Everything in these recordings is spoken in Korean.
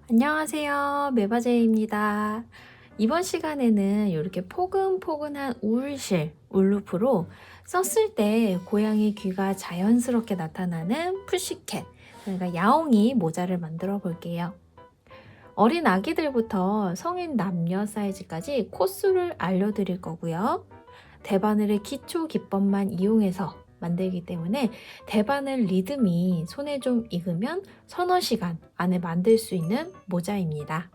안녕하세요. 메바제입니다. 이번 시간에는 이렇게 포근포근한 울실, 울루프로 썼을 때 고양이 귀가 자연스럽게 나타나는 푸시캣, 그러니까 야옹이 모자를 만들어 볼게요. 어린 아기들부터 성인 남녀 사이즈까지 코스를 알려드릴 거고요. 대바늘의 기초 기법만 이용해서 만들기 때문에 대바늘 리듬이 손에 좀 익으면 서너 시간 안에 만들 수 있는 모자입니다.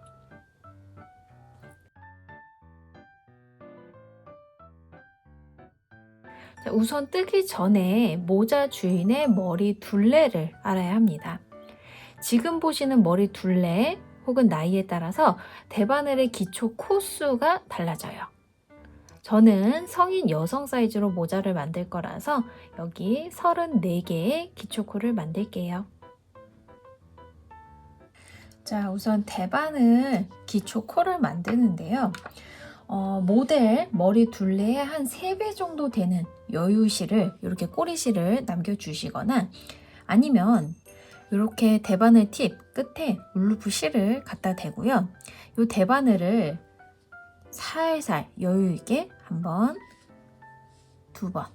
자, 우선 뜨기 전에 모자 주인의 머리 둘레를 알아야 합니다. 지금 보시는 머리 둘레 혹은 나이에 따라서 대바늘의 기초 코수가 달라져요. 저는 성인 여성 사이즈로 모자를 만들 거라서 여기 34개의 기초코를 만들게요. 자, 우선 대바늘 기초코를 만드는데요. 모델 머리 둘레의 한 3배 정도 되는 여유실을, 이렇게 꼬리실을 남겨주시거나 아니면 이렇게 대바늘 팁 끝에 울루프 실을 갖다 대고요. 이 대바늘을 살살 여유있게 한 번, 2번,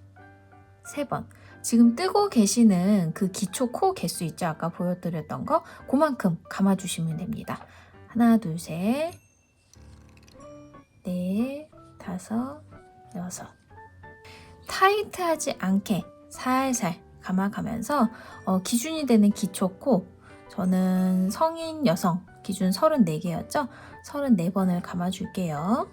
3번. 지금 뜨고 계시는 그 기초 코 개수 있죠? 아까 보여드렸던 거 그만큼 감아주시면 됩니다. 하나, 둘, 셋, 넷, 다섯, 여섯. 타이트하지 않게 살살 감아가면서 기준이 되는 기초 코, 저는 성인 여성 기준 34개였죠? 34번을 감아줄게요.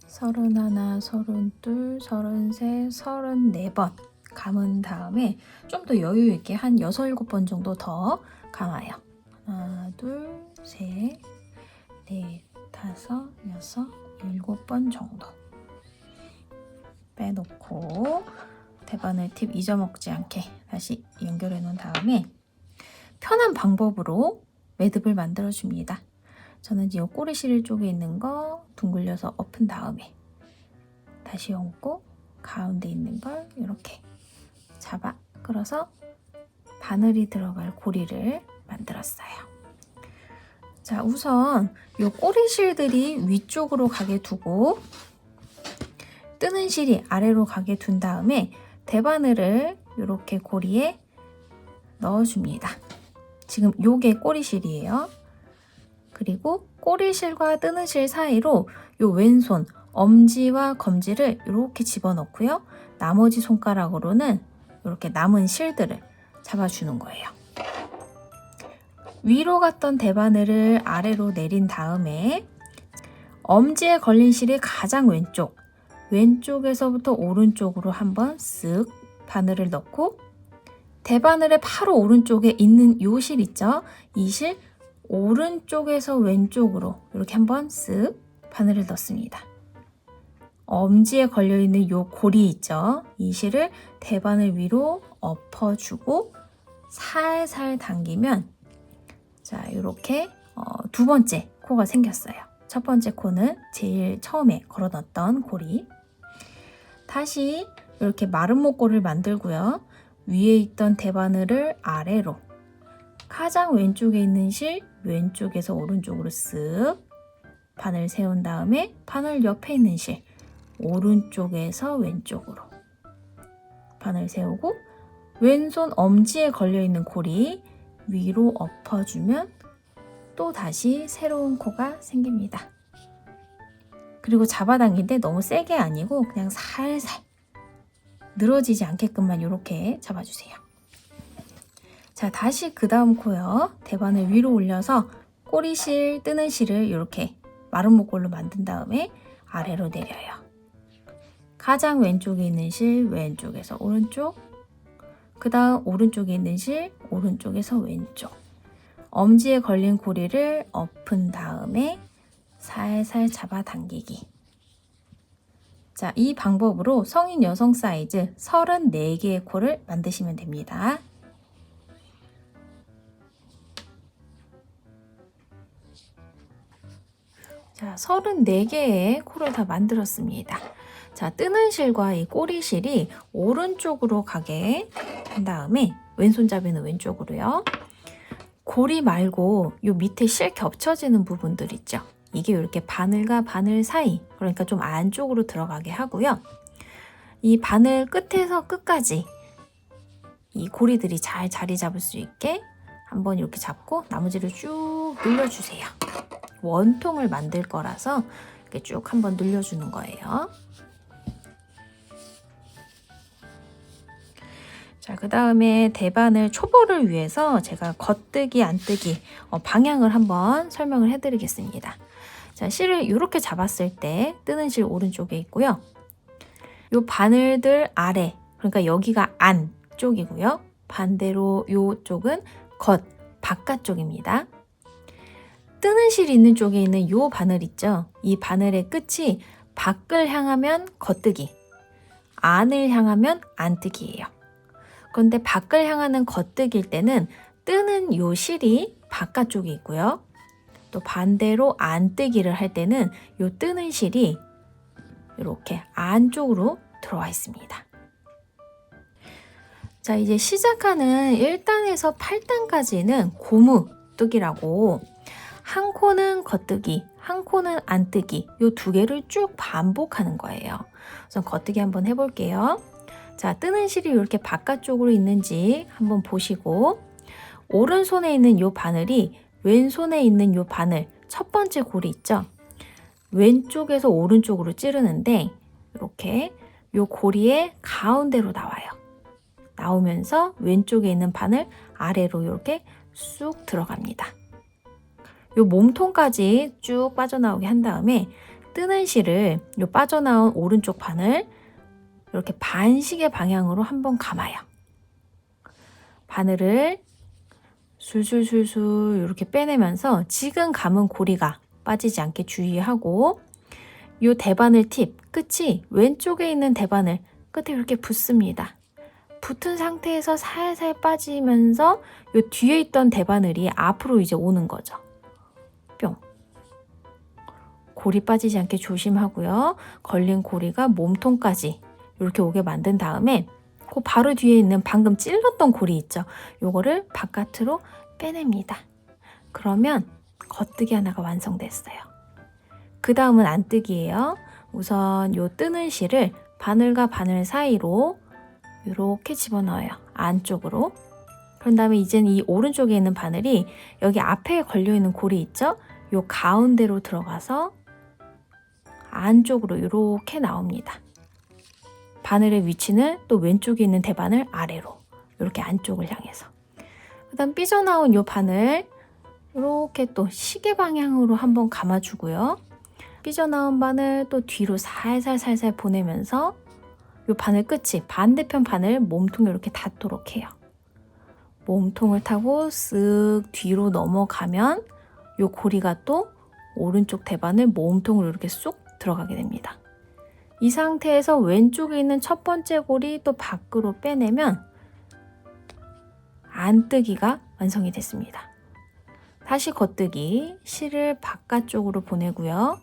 31, 32, 33, 34번 감은 다음에 좀 더 여유 있게 한 6, 7번 정도 더 감아요. 하나, 둘, 셋, 넷, 다섯, 여섯, 7번 정도 빼놓고 대바늘 팁 잊어먹지 않게 다시 연결해 놓은 다음에 편한 방법으로 매듭을 만들어 줍니다. 저는 이 꼬리실 쪽에 있는 거 둥글려서 엎은 다음에 다시 얹고 가운데 있는 걸 이렇게 잡아 끌어서 바늘이 들어갈 고리를 만들었어요. 자, 우선 이 꼬리실들이 위쪽으로 가게 두고 뜨는 실이 아래로 가게 둔 다음에 대바늘을 이렇게 고리에 넣어줍니다. 지금 요게 꼬리실이에요. 그리고 꼬리실과 뜨는 실 사이로 요 왼손 엄지와 검지를 이렇게 집어넣고요. 나머지 손가락으로는 이렇게 남은 실들을 잡아주는 거예요. 위로 갔던 대바늘을 아래로 내린 다음에 엄지에 걸린 실이 가장 왼쪽에서부터 오른쪽으로 한번 쓱 바늘을 넣고 대바늘의 바로 오른쪽에 있는 요 실 있죠? 이 실 오른쪽에서 왼쪽으로 이렇게 한번 쓱 바늘을 넣습니다. 엄지에 걸려있는 요 고리 있죠? 이 실을 대바늘 위로 엎어주고 살살 당기면 자, 이렇게 두 번째 코가 생겼어요. 첫 번째 코는 제일 처음에 걸어놨던 고리. 다시 이렇게 마른 목골을 만들고요. 위에 있던 대바늘을 아래로 가장 왼쪽에 있는 실 왼쪽에서 오른쪽으로 쓱 바늘 세운 다음에 바늘 옆에 있는 실 오른쪽에서 왼쪽으로 바늘 세우고 왼손 엄지에 걸려있는 고리 위로 엎어주면 또 다시 새로운 코가 생깁니다. 그리고 잡아당길 때 너무 세게 아니고 그냥 살살 늘어지지 않게끔만 이렇게 잡아주세요. 자, 다시 그 다음 코요. 대바늘 위로 올려서 꼬리실, 뜨는 실을 이렇게 마른 목골로 만든 다음에 아래로 내려요. 가장 왼쪽에 있는 실 왼쪽에서 오른쪽, 그 다음 오른쪽에 있는 실 오른쪽에서 왼쪽, 엄지에 걸린 고리를 엎은 다음에 살살 잡아당기기. 자, 이 방법으로 성인 여성 사이즈 34개의 코를 만드시면 됩니다. 자, 34개의 코를 다 만들었습니다. 자, 뜨는 실과 이 꼬리 실이 오른쪽으로 가게 한 다음에 왼손잡이는 왼쪽으로요. 고리 말고 요 밑에 실 겹쳐지는 부분들 있죠. 이게 이렇게 바늘과 바늘 사이, 그러니까 좀 안쪽으로 들어가게 하고요. 이 바늘 끝에서 끝까지 이 고리들이 잘 자리 잡을 수 있게 한번 이렇게 잡고 나머지를 쭉 늘려주세요. 원통을 만들 거라서 이렇게 쭉 한번 늘려주는 거예요. 자, 그 다음에 대바늘 초보를 위해서 제가 겉뜨기, 안뜨기 방향을 한번 설명을 해드리겠습니다. 자, 실을 이렇게 잡았을 때 뜨는 실 오른쪽에 있고요. 요 바늘들 아래, 그러니까 여기가 안쪽이고요. 반대로 요쪽은 겉, 바깥쪽입니다. 뜨는 실이 있는 쪽에 있는 요 바늘 있죠? 이 바늘의 끝이 밖을 향하면 겉뜨기, 안을 향하면 안뜨기예요. 그런데 밖을 향하는 겉뜨기일 때는 뜨는 요 실이 바깥쪽에 있고요. 또 반대로 안뜨기를 할 때는 요 뜨는 실이 이렇게 안쪽으로 들어와 있습니다. 자, 이제 시작하는 1단에서 8단까지는 고무뜨기라고 한 코는 겉뜨기, 한 코는 안뜨기 요 두 개를 쭉 반복하는 거예요. 우선 겉뜨기 한번 해볼게요. 자, 뜨는 실이 이렇게 바깥쪽으로 있는지 한번 보시고 오른손에 있는 요 바늘이 왼손에 있는 요 바늘 첫 번째 고리 있죠? 왼쪽에서 오른쪽으로 찌르는데 이렇게 요 고리의 가운데로 나와요. 나오면서 왼쪽에 있는 바늘 아래로 이렇게 쑥 들어갑니다. 요 몸통까지 쭉 빠져나오게 한 다음에 뜨는 실을 요 빠져나온 오른쪽 바늘 이렇게 반시계 방향으로 한번 감아요. 바늘을 술술술술 이렇게 빼내면서 지금 감은 고리가 빠지지 않게 주의하고 요 대바늘 팁 끝이 왼쪽에 있는 대바늘 끝에 이렇게 붙습니다. 붙은 상태에서 살살 빠지면서 요 뒤에 있던 대바늘이 앞으로 이제 오는 거죠. 뿅. 고리 빠지지 않게 조심하고요. 걸린 고리가 몸통까지 이렇게 오게 만든 다음에 그 바로 뒤에 있는 방금 찔렀던 고리 있죠? 요거를 바깥으로 빼냅니다. 그러면 겉뜨기 하나가 완성됐어요. 그 다음은 안뜨기예요. 우선 요 뜨는 실을 바늘과 바늘 사이로 이렇게 집어넣어요. 안쪽으로. 그런 다음에 이제는 이 오른쪽에 있는 바늘이 여기 앞에 걸려있는 고리 있죠? 요 가운데로 들어가서 안쪽으로 이렇게 나옵니다. 바늘의 위치는 또 왼쪽에 있는 대바늘 아래로 이렇게 안쪽을 향해서 그 다음 삐져나온 요 바늘 이렇게 또 시계 방향으로 한번 감아주고요. 삐져나온 바늘 또 뒤로 살살 보내면서 요 바늘 끝이 반대편 바늘 몸통에 이렇게 닿도록 해요. 몸통을 타고 쓱 뒤로 넘어가면 요 고리가 또 오른쪽 대바늘 몸통으로 이렇게 쏙 들어가게 됩니다. 이 상태에서 왼쪽에 있는 첫 번째 고리 또 밖으로 빼내면 안뜨기가 완성이 됐습니다. 다시 겉뜨기, 실을 바깥쪽으로 보내고요.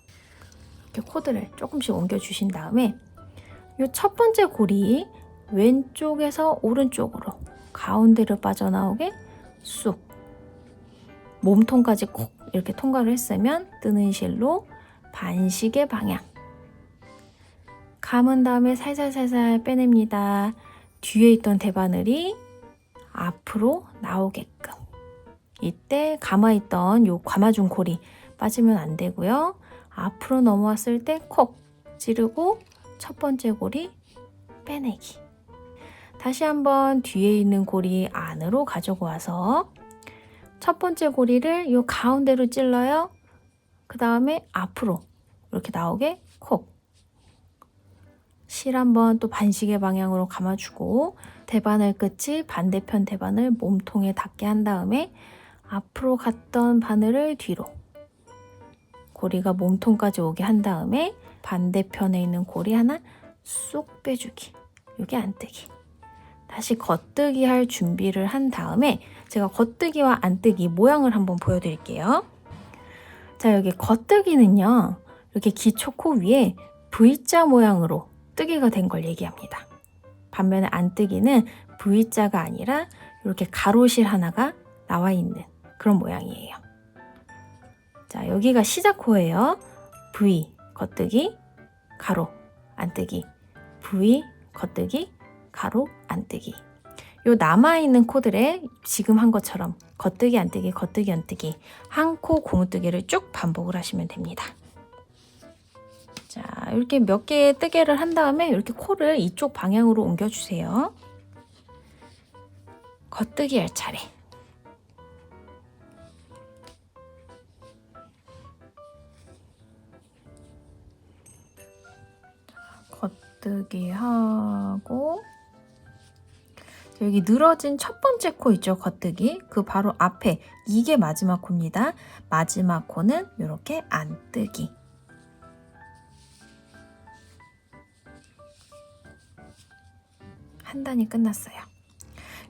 이렇게 코드를 조금씩 옮겨주신 다음에 이 첫 번째 고리 왼쪽에서 오른쪽으로 가운데로 빠져나오게 쑥 몸통까지 콕 이렇게 통과를 했으면 뜨는 실로 반시계 방향 감은 다음에 살살 빼냅니다. 뒤에 있던 대바늘이 앞으로 나오게끔 이때 감아있던 요 감아준 고리 빠지면 안 되고요. 앞으로 넘어왔을 때 콕 찌르고 첫 번째 고리 빼내기. 다시 한번 뒤에 있는 고리 안으로 가지고 와서 첫 번째 고리를 요 가운데로 찔러요. 그 다음에 앞으로 이렇게 나오게 콕. 실 한번 또 반시계 방향으로 감아주고 대바늘 끝이 반대편 대바늘 몸통에 닿게 한 다음에 앞으로 갔던 바늘을 뒤로 고리가 몸통까지 오게 한 다음에 반대편에 있는 고리 하나 쏙 빼주기. 이게 안뜨기. 다시 겉뜨기 할 준비를 한 다음에 제가 겉뜨기와 안뜨기 모양을 한번 보여드릴게요. 자, 여기 겉뜨기는요. 이렇게 기초 코 위에 V자 모양으로 뜨개가 된 걸 얘기합니다. 반면에 안뜨기는 V자가 아니라 이렇게 가로실 하나가 나와 있는 그런 모양이에요. 자, 여기가 시작 코예요. V, 겉뜨기, 가로, 안뜨기, V, 겉뜨기, 가로, 안뜨기. 요 남아있는 코들에 지금 한 것처럼 겉뜨기, 안뜨기, 겉뜨기, 안뜨기 한 코 고무뜨기를 쭉 반복을 하시면 됩니다. 자, 이렇게 몇 개의 뜨개를 한 다음에 이렇게 코를 이쪽 방향으로 옮겨주세요. 겉뜨기 할 차례. 겉뜨기 하고 여기 늘어진 첫 번째 코 있죠? 겉뜨기. 그 바로 앞에 이게 마지막 코입니다. 마지막 코는 이렇게 안뜨기. 한 단이 끝났어요.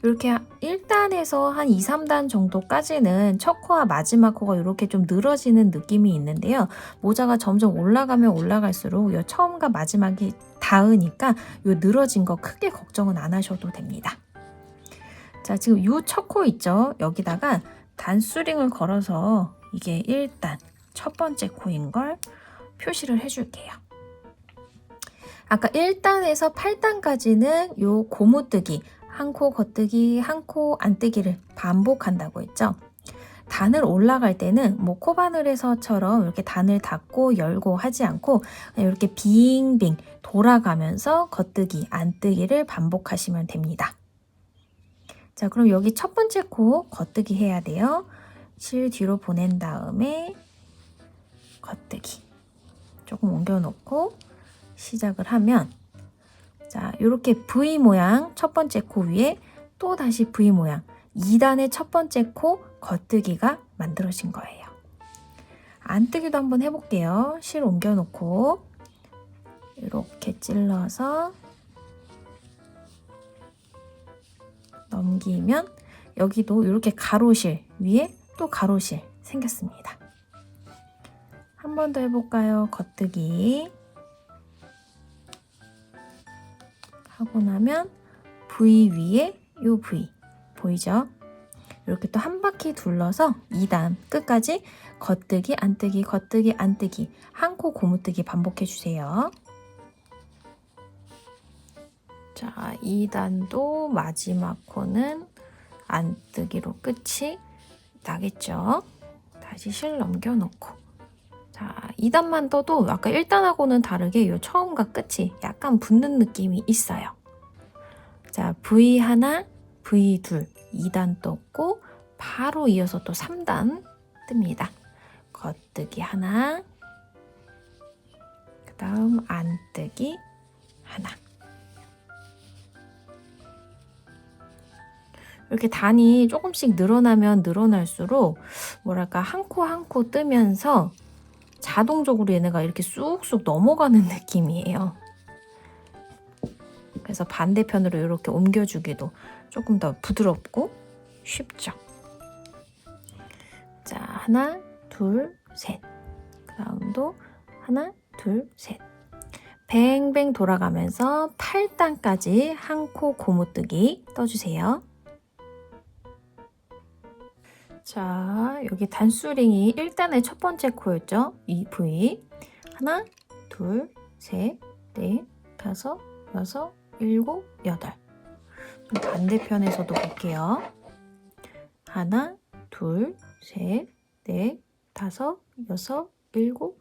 이렇게 1단에서 한 2, 3단 정도까지는 첫 코와 마지막 코가 이렇게 좀 늘어지는 느낌이 있는데요. 모자가 점점 올라가면 올라갈수록 이 처음과 마지막이 닿으니까 이 늘어진 거 크게 걱정은 안 하셔도 됩니다. 자, 지금 이 첫 코 있죠? 여기다가 단수링을 걸어서 이게 1단 첫 번째 코인 걸 표시를 해줄게요. 아까 1단에서 8단까지는 요 고무뜨기, 한 코 겉뜨기, 한 코 안뜨기를 반복한다고 했죠. 단을 올라갈 때는 뭐 코바늘에서처럼 이렇게 단을 닫고 열고 하지 않고 이렇게 빙빙 돌아가면서 겉뜨기, 안뜨기를 반복하시면 됩니다. 자, 그럼 여기 첫 번째 코 겉뜨기 해야 돼요. 실 뒤로 보낸 다음에 겉뜨기 조금 옮겨놓고 시작을 하면 자, 이렇게 V 모양 첫 번째 코 위에 또 다시 V 모양 2단의 첫 번째 코 겉뜨기가 만들어진 거예요. 안뜨기도 한번 해볼게요. 실 옮겨놓고 이렇게 찔러서 넘기면 여기도 이렇게 가로실 위에 또 가로실 생겼습니다. 한 번 더 해볼까요? 겉뜨기 하고 나면 V 위에 요 V 보이죠? 이렇게 또 한 바퀴 둘러서 2단 끝까지 겉뜨기, 안뜨기, 겉뜨기, 안뜨기 한 코 고무뜨기 반복해 주세요. 자, 2단도 마지막 코는 안뜨기로 끝이 나겠죠? 다시 실 넘겨놓고 자, 2단만 떠도 아까 1단하고는 다르게 요 처음과 끝이 약간 붙는 느낌이 있어요. 자, V 하나, V 둘, 2단 떴고 바로 이어서 또 3단 뜹니다. 겉뜨기 하나, 그 다음 안뜨기 하나. 이렇게 단이 조금씩 늘어나면 늘어날수록 뭐랄까 한 코 한 코 뜨면서 자동적으로 얘네가 이렇게 쑥쑥 넘어가는 느낌이에요. 그래서 반대편으로 이렇게 옮겨주기도 조금 더 부드럽고 쉽죠. 자, 하나, 둘, 셋. 그 다음도 하나, 둘, 셋. 뱅뱅 돌아가면서 8단까지 한 코 고무뜨기 떠주세요. 자, 여기 단수링이 1단의 첫 번째 코였죠? 이 V. 하나, 둘, 셋, 넷, 다섯, 여섯, 일곱, 여덟. 좀 반대편에서도 볼게요. 하나, 둘, 셋, 넷, 다섯, 여섯, 일곱,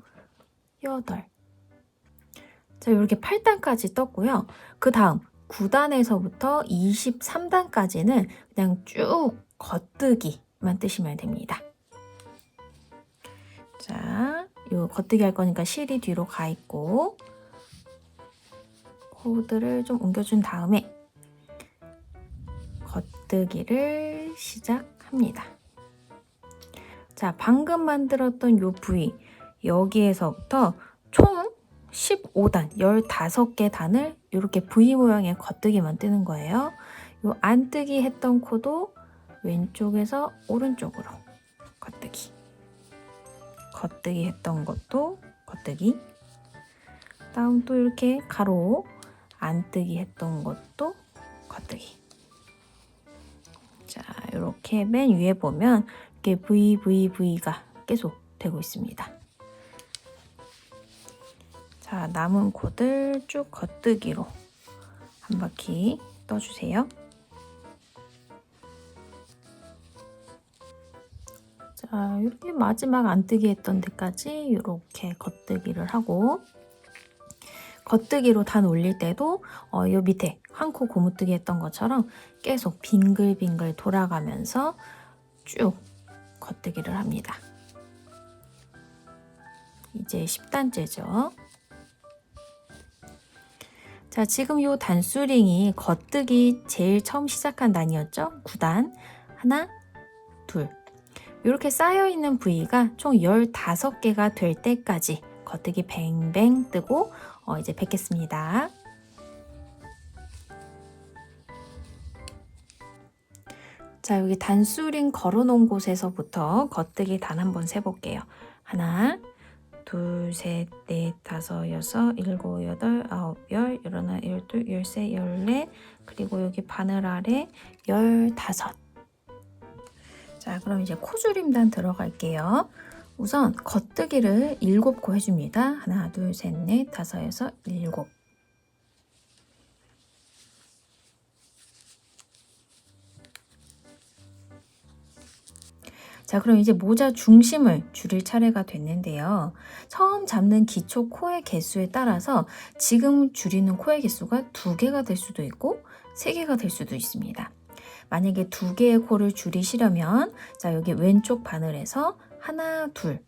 여덟. 자, 이렇게 8단까지 떴고요. 그 다음 9단에서부터 23단까지는 그냥 쭉 겉뜨기만 뜨시면 됩니다. 자, 요 겉뜨기 할 거니까 실이 뒤로 가 있고 코드를 좀 옮겨준 다음에 겉뜨기를 시작합니다. 자, 방금 만들었던 요 부위 여기에서부터 총 15단, 15개 단을 이렇게 V 모양의 겉뜨기만 뜨는 거예요. 요 안뜨기 했던 코도 왼쪽에서 오른쪽으로 겉뜨기. 겉뜨기 했던 것도 겉뜨기. 다음 또 이렇게 가로 안뜨기 했던 것도 겉뜨기. 이렇게 맨 위에 보면 이렇게 VVV가 계속 되고 있습니다. 자, 남은 코를 쭉 겉뜨기로 한 바퀴 떠주세요. 자, 이렇게 마지막 안뜨기 했던 데까지 이렇게 겉뜨기를 하고, 겉뜨기로 단 올릴 때도 요 밑에 한 코 고무뜨기 했던 것처럼 계속 빙글빙글 돌아가면서 쭉 겉뜨기를 합니다. 이제 10단째죠. 자, 지금 요 단수링이 겉뜨기 제일 처음 시작한 단이었죠? 9단. 하나, 둘. 이렇게 쌓여있는 부위가 총 15개가 될 때까지 겉뜨기 뱅뱅 뜨고 이제 뵙겠습니다. 자, 여기 단수링 걸어놓은 곳에서부터 겉뜨기 단 한번 세볼게요. 하나, 둘, 셋, 넷, 다섯, 여섯, 일곱, 여덟, 아홉, 열, 열하나, 열둘, 열세, 열넷, 그리고 여기 바늘 아래 15. 자, 그럼 이제 코줄임단 들어갈게요. 우선 겉뜨기를 7코 해줍니다. 하나, 둘, 셋, 넷, 다섯, 여섯, 일곱. 자, 그럼 이제 모자 중심을 줄일 차례가 됐는데요. 처음 잡는 기초 코의 개수에 따라서 지금 줄이는 코의 개수가 2개가 될 수도 있고 3개가 될 수도 있습니다. 만약에 2개의 코를 줄이시려면 자, 여기 왼쪽 바늘에서 하나, 둘,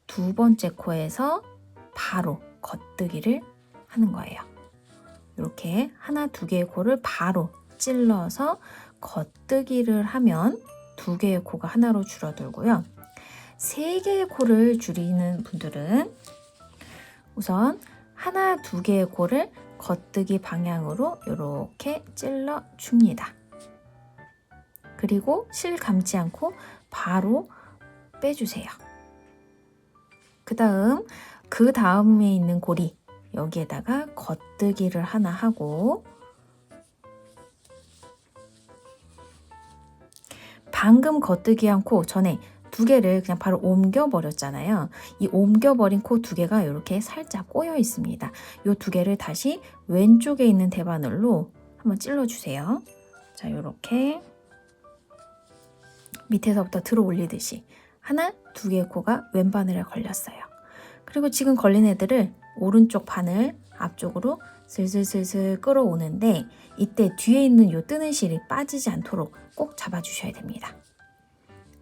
두 번째 코에서 바로 겉뜨기를 하는 거예요. 이렇게 하나, 2개의 코를 바로 찔러서 겉뜨기를 하면 2개의 코가 하나로 줄어들고요. 3개의 코를 줄이는 분들은 우선 하나, 2개의 코를 겉뜨기 방향으로 이렇게 찔러 줍니다. 그리고 실 감지 않고 바로 빼주세요. 그 다음에 있는 고리 여기에다가 겉뜨기를 하나 하고 방금 겉뜨기 한 코 전에 2개를 그냥 바로 옮겨버렸잖아요. 이 옮겨버린 코 2개가 이렇게 살짝 꼬여 있습니다. 이 2개를 다시 왼쪽에 있는 대바늘로 한번 찔러주세요. 자, 이렇게 밑에서부터 들어 올리듯이 하나, 2개의 코가 왼바늘에 걸렸어요. 그리고 지금 걸린 애들을 오른쪽 바늘 앞쪽으로 슬슬슬슬 끌어오는데 이때 뒤에 있는 요 뜨는 실이 빠지지 않도록 꼭 잡아주셔야 됩니다.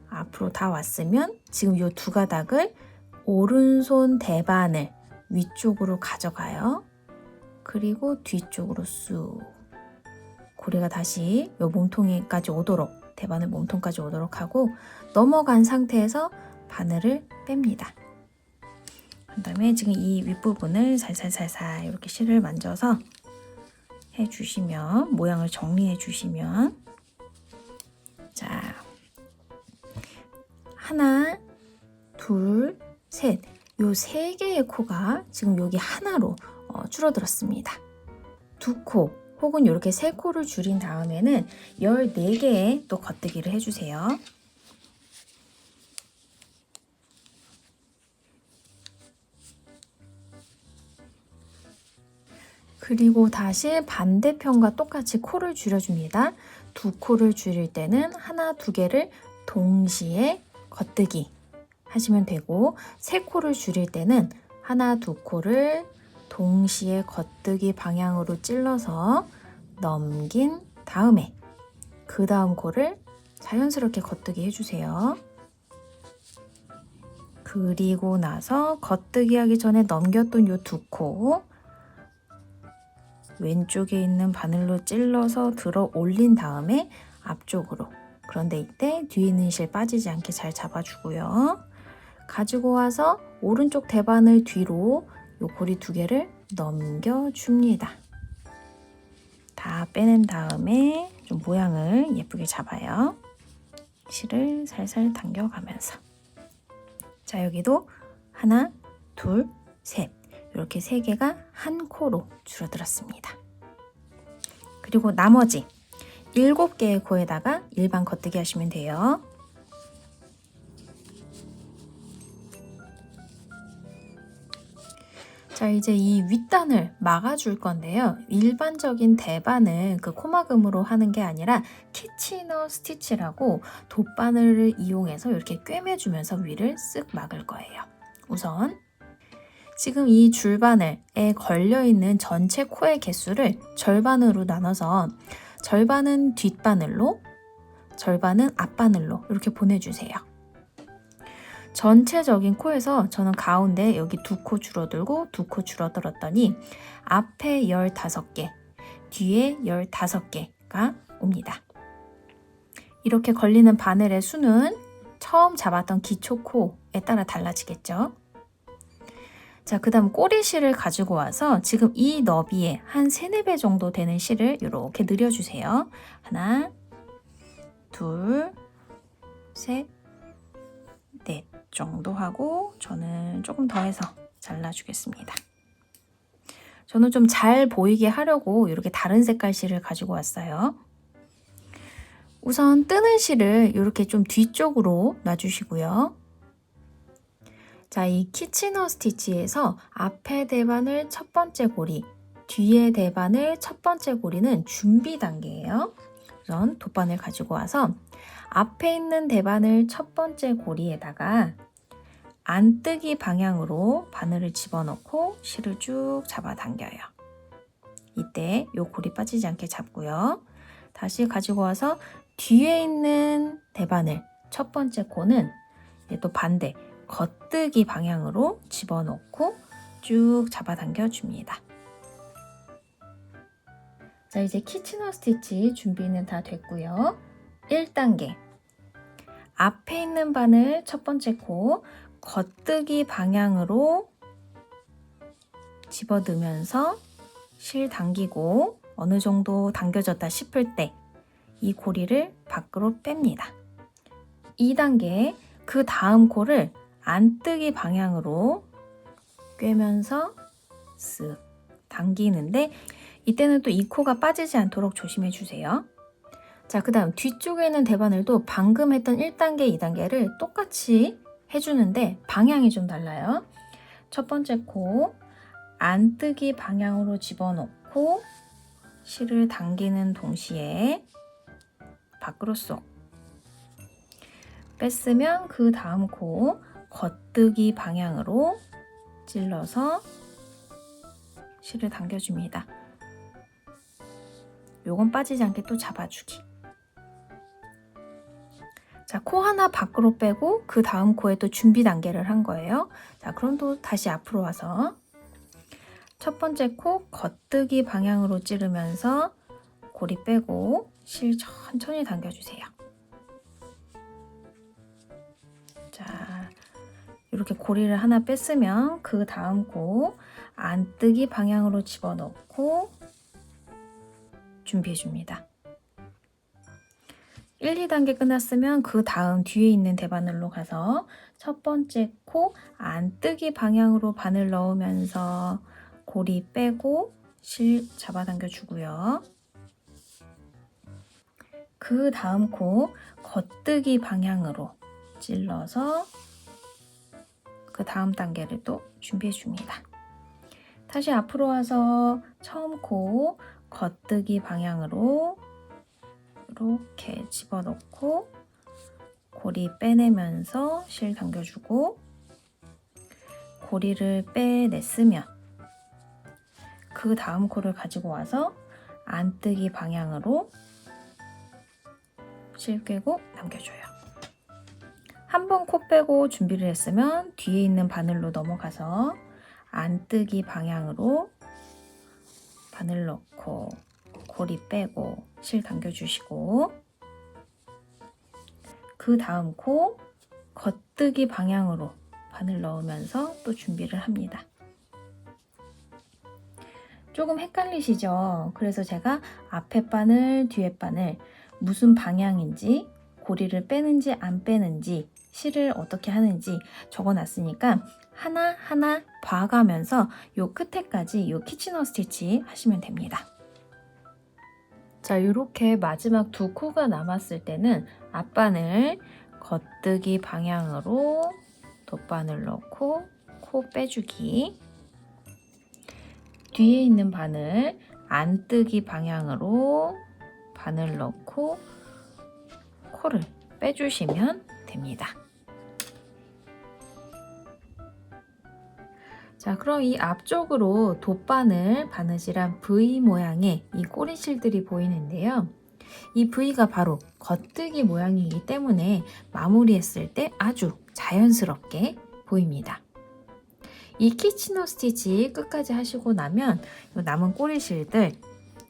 앞으로 다 왔으면 지금 요 2가닥을 오른손 대바늘 위쪽으로 가져가요. 그리고 뒤쪽으로 쑥 고리가 다시 요 몸통까지 오도록 대바늘 몸통까지 오도록 하고 넘어간 상태에서 바늘을 뺍니다. 그 다음에 지금 이 윗부분을 살살살살 이렇게 실을 만져서 해주시면 모양을 정리해 주시면 자 하나, 둘, 셋 요 3개의 코가 지금 여기 하나로 줄어들었습니다. 2코 혹은 이렇게 3코를 줄인 다음에는 14개의 또 겉뜨기를 해주세요. 그리고 다시 반대편과 똑같이 코를 줄여줍니다. 2코를 줄일 때는 하나, 2개를 동시에 겉뜨기 하시면 되고 3코를 줄일 때는 하나, 2코를 동시에 겉뜨기 방향으로 찔러서 넘긴 다음에 그 다음 코를 자연스럽게 겉뜨기 해주세요. 그리고 나서 겉뜨기 하기 전에 넘겼던 요 2코 왼쪽에 있는 바늘로 찔러서 들어 올린 다음에 앞쪽으로 그런데 이때 뒤에 있는 실 빠지지 않게 잘 잡아주고요. 가지고 와서 오른쪽 대바늘 뒤로 요 고리 2개를 넘겨줍니다. 다 빼낸 다음에 좀 모양을 예쁘게 잡아요. 실을 살살 당겨가면서 자 여기도 하나, 둘, 셋 이렇게 3개가 한 코로 줄어들었습니다. 그리고 나머지 7개의 코에다가 일반 겉뜨기 하시면 돼요. 자, 이제 이 윗단을 막아줄 건데요. 일반적인 대바는 그 코막음으로 하는 게 아니라 키치너 스티치라고 돗바늘을 이용해서 이렇게 꿰매주면서 위를 쓱 막을 거예요. 우선 지금 이 줄바늘에 걸려있는 전체 코의 개수를 절반으로 나눠서 절반은 뒷바늘로, 절반은 앞바늘로 이렇게 보내주세요. 전체적인 코에서 저는 가운데 여기 2코 줄어들고 2코 줄어들었더니 앞에 15개, 뒤에 15개가 옵니다. 이렇게 걸리는 바늘의 수는 처음 잡았던 기초 코에 따라 달라지겠죠. 자, 그 다음 꼬리실을 가지고 와서 지금 이 너비에 한 3, 4배 정도 되는 실을 이렇게 늘려주세요. 하나, 둘, 셋, 넷 정도 하고 저는 조금 더 해서 잘라주겠습니다. 저는 좀 잘 보이게 하려고 이렇게 다른 색깔 실을 가지고 왔어요. 우선 뜨는 실을 이렇게 좀 뒤쪽으로 놔주시고요. 자, 이 키치너 스티치에서 앞에 대바늘 첫 번째 고리, 뒤에 대바늘 첫 번째 고리는 준비 단계예요. 우선 돗바늘 가지고 와서 앞에 있는 대바늘 첫 번째 고리에다가 안뜨기 방향으로 바늘을 집어넣고 실을 쭉 잡아당겨요. 이때 요 고리 빠지지 않게 잡고요. 다시 가지고 와서 뒤에 있는 대바늘 첫 번째 코는 또 반대 겉뜨기 방향으로 집어넣고 쭉 잡아당겨 줍니다. 자, 이제 키치너 스티치 준비는 다 됐고요. 1단계 앞에 있는 바늘 첫 번째 코 겉뜨기 방향으로 집어넣으면서 실 당기고 어느 정도 당겨졌다 싶을 때 이 고리를 밖으로 뺍니다. 2단계 그 다음 코를 안뜨기 방향으로 꿰면서 쓱 당기는데 이때는 또 이 코가 빠지지 않도록 조심해 주세요. 자, 그 다음 뒤쪽에 있는 대바늘도 방금 했던 1단계, 2단계를 똑같이 해주는데 방향이 좀 달라요. 첫 번째 코 안뜨기 방향으로 집어넣고 실을 당기는 동시에 밖으로 쏙 뺐으면 그 다음 코 겉뜨기 방향으로 찔러서 실을 당겨줍니다. 요건 빠지지 않게 또 잡아주기. 자, 코 하나 밖으로 빼고 그 다음 코에 또 준비 단계를 한 거예요. 자, 그럼 또 다시 앞으로 와서 첫 번째 코 겉뜨기 방향으로 찌르면서 고리 빼고 실 천천히 당겨주세요. 자, 이렇게 고리를 하나 뺐으면 그 다음 코 안뜨기 방향으로 집어넣고 준비해줍니다. 1, 2단계 끝났으면 그 다음 뒤에 있는 대바늘로 가서 첫 번째 코 안뜨기 방향으로 바늘 넣으면서 고리 빼고 실 잡아당겨 주고요. 그 다음 코 겉뜨기 방향으로 찔러서 그 다음 단계를 또 준비해 줍니다. 다시 앞으로 와서 처음 코 겉뜨기 방향으로 이렇게 집어넣고 고리 빼내면서 실 당겨주고 고리를 빼냈으면 그 다음 코를 가지고 와서 안뜨기 방향으로 실 꿰고 남겨줘요. 한 번 코 빼고 준비를 했으면 뒤에 있는 바늘로 넘어가서 안뜨기 방향으로 바늘 넣고 고리 빼고 실 당겨주시고 그 다음 코 겉뜨기 방향으로 바늘 넣으면서 또 준비를 합니다. 조금 헷갈리시죠? 그래서 제가 앞에 바늘, 뒤에 바늘 무슨 방향인지 고리를 빼는지 안 빼는지 실을 어떻게 하는지 적어놨으니까 하나하나 봐가면서 요 끝에까지 요 키치너 스티치 하시면 됩니다. 자, 이렇게 마지막 두 코가 남았을 때는 앞바늘 겉뜨기 방향으로 돗바늘 넣고 코 빼주기, 뒤에 있는 바늘 안뜨기 방향으로 바늘 넣고 코를 빼주시면 됩니다. 자, 그럼 이 앞쪽으로 돗바늘 바느질한 V 모양의 이 꼬리실들이 보이는데요. 이 V가 바로 겉뜨기 모양이기 때문에 마무리했을 때 아주 자연스럽게 보입니다. 이 키치너 스티치 끝까지 하시고 나면 남은 꼬리실들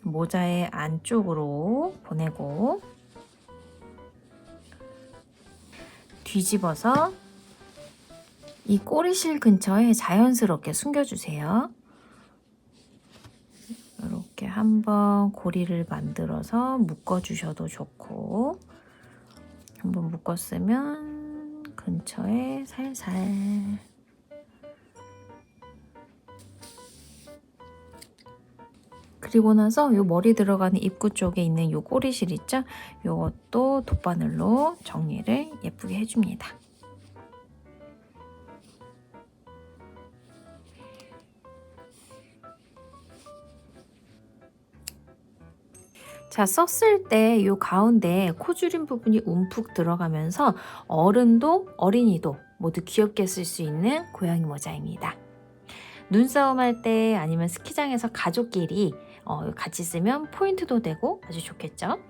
모자의 안쪽으로 보내고 뒤집어서 이 꼬리실 근처에 자연스럽게 숨겨주세요. 이렇게 한번 고리를 만들어서 묶어주셔도 좋고, 한번 묶었으면 근처에 살살. 그리고 나서 요 머리 들어가는 입구 쪽에 있는 요 꼬리실 있죠? 요것도 돗바늘로 정리를 예쁘게 해줍니다. 자, 썼을 때 요 가운데 코 줄임 부분이 움푹 들어가면서 어른도 어린이도 모두 귀엽게 쓸 수 있는 고양이 모자입니다. 눈싸움 할 때 아니면 스키장에서 가족끼리 같이 쓰면 포인트도 되고 아주 좋겠죠?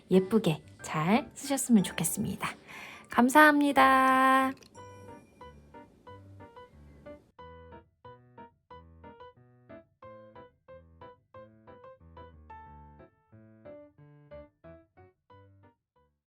예쁘게 잘 쓰셨으면 좋겠습니다. 감사합니다.